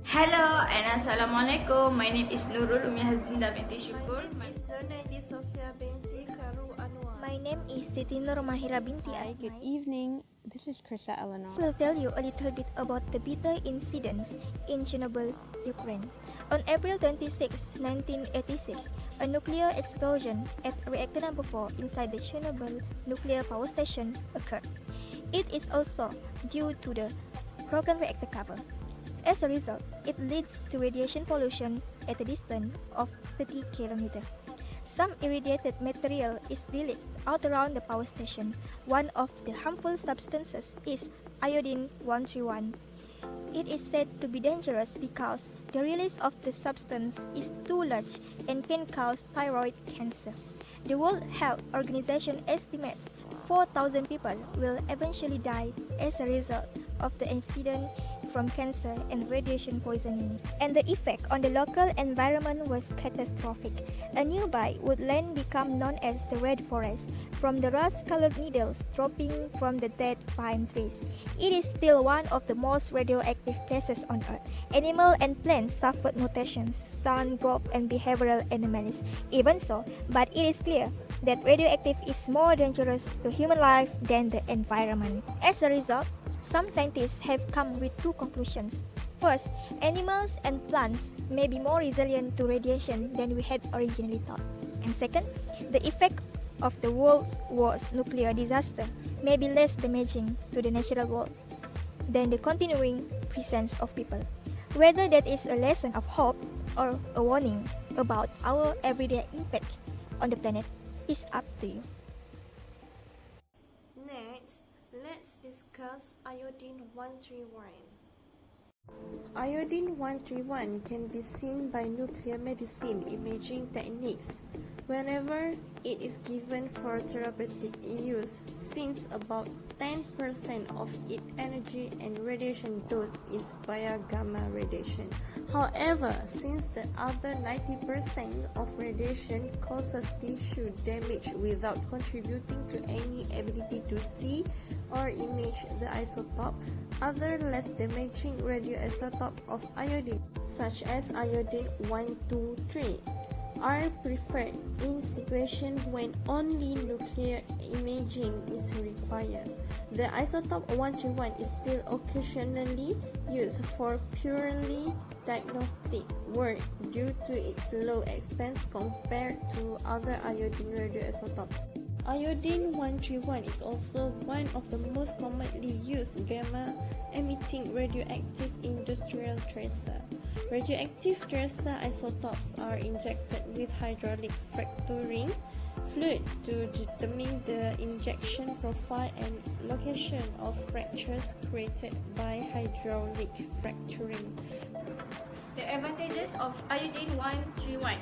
Hello and Assalamualaikum. My name is Nurul Umi Hazinda binti Syukur. My name is Nurnaidi Sofia binti Karu Anwar. My name is Siti Nur Mahira binti Hi, good Asmai. evening. This is Krista Eleanor. I will tell you a little bit about the bitter incidents in Chernobyl, Ukraine. On April 26, 1986, a nuclear explosion at reactor number 4 inside the Chernobyl nuclear power station occurred. It is also due to the broken reactor cover. As a result, it leads to radiation pollution at a distance of 30 km. Some irradiated material is released out around the power station. One of the harmful substances is iodine 131. It is said to be dangerous because the release of the substance is too large and can cause thyroid cancer. The World Health Organization estimates 4,000 people will eventually die as a result of the incident from cancer and radiation poisoning, and the effect on the local environment was catastrophic. A nearby woodland became known as the Red Forest, from the rust-colored needles dropping from the dead pine trees. It is still one of the most radioactive places on Earth. Animals and plants suffered mutations, stunned growth, and behavioral anomalies. Even so, but it is clear that radioactive is more dangerous to human life than the environment. As a result, some scientists have come with two conclusions. First, animals and plants may be more resilient to radiation than we had originally thought. And second, the effect of the world's worst nuclear disaster may be less damaging to the natural world than the continuing presence of people. Whether that is a lesson of hope or a warning about our everyday impact on the planet is up to you. Next, let's discuss iodine 131. Iodine 131 can be seen by nuclear medicine imaging techniques whenever it is given for therapeutic use, since about 10% of its energy and radiation dose is via gamma radiation. However, since the other 90% of radiation causes tissue damage without contributing to any ability to see or image the isotope, other less damaging radioisotopes of iodine, such as iodine 123, are preferred in situations when only nuclear imaging is required. The isotope 131 is still occasionally used for purely diagnostic work due to its low expense compared to other iodine radioisotopes. Iodine 131 is also one of the most commonly used gamma-emitting radioactive industrial tracer. Radioactive tracer isotopes are injected with hydraulic fracturing fluids to determine the injection profile and location of fractures created by hydraulic fracturing. The advantages of iodine 131.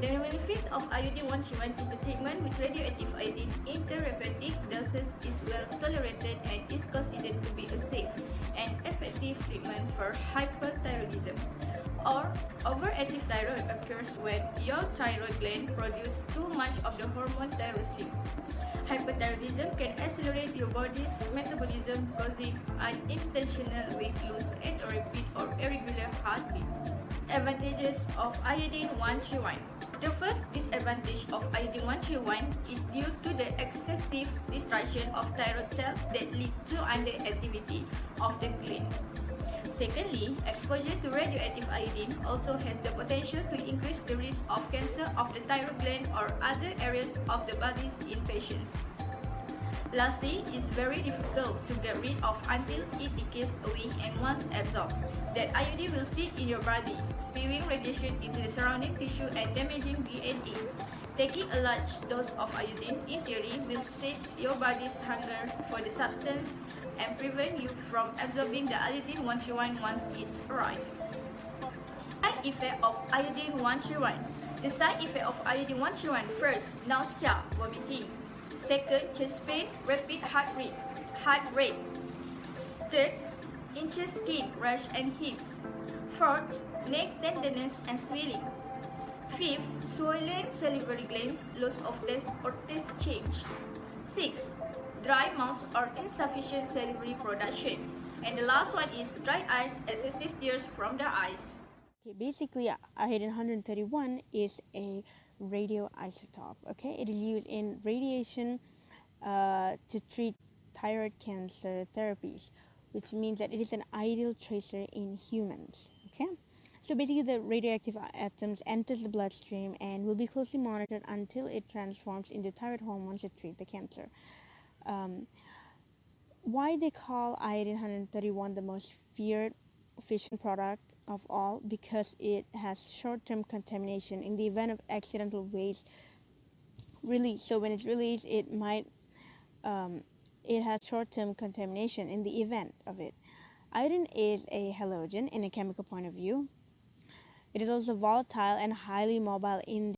The benefits of iodine 131 is the treatment with radioactive iodine in therapeutic doses is well tolerated and is considered to be a safe and effective treatment for hyperthyroidism. Or overactive thyroid occurs when your thyroid gland produces too much of the hormone thyroxine. Hyperthyroidism can accelerate your body's metabolism, causing unintentional weight loss and a rapid or irregular heartbeat. Advantages of iodine 131. The first disadvantage of iodine 131 is due to the excessive destruction of thyroid cells that lead to underactivity of the gland. Secondly, exposure to radioactive iodine also has the potential to increase the risk of cancer of the thyroid gland or other areas of the body in patients. Lastly, it's very difficult to get rid of until it decays away, and once absorbed, that iodine will sit in your body, spewing radiation into the surrounding tissue and damaging DNA. Taking a large dose of iodine, in theory, will sate your body's hunger for the substance and prevent you from absorbing the iodine 131 once it's arrived. Side effect of iodine 131. The side effect of iodine 131: first, nausea, vomiting. Second, chest pain, rapid heart rate. Third, itchy skin, rash and hips. Fourth, neck tenderness and swelling. Fifth, swollen salivary glands, loss of taste or taste change. 6. Dry mouth or insufficient salivary production. And the last one is dry eyes, excessive tears from the eyes. Okay, basically, iodine 131 is a radioisotope. Okay, it is used in radiation to treat thyroid cancer therapies, which means that it is an ideal tracer in humans. Okay, so basically, the radioactive atoms enters the bloodstream and will be closely monitored until it transforms into thyroid hormones to treat the cancer. Um, why they call iodine 131 the most feared fission product of all? Because it has short-term contamination in the event of accidental waste release. So when it's released, um, it has short-term contamination in the event of it. Iodine is a halogen in a chemical point of view. It is also volatile and highly mobile in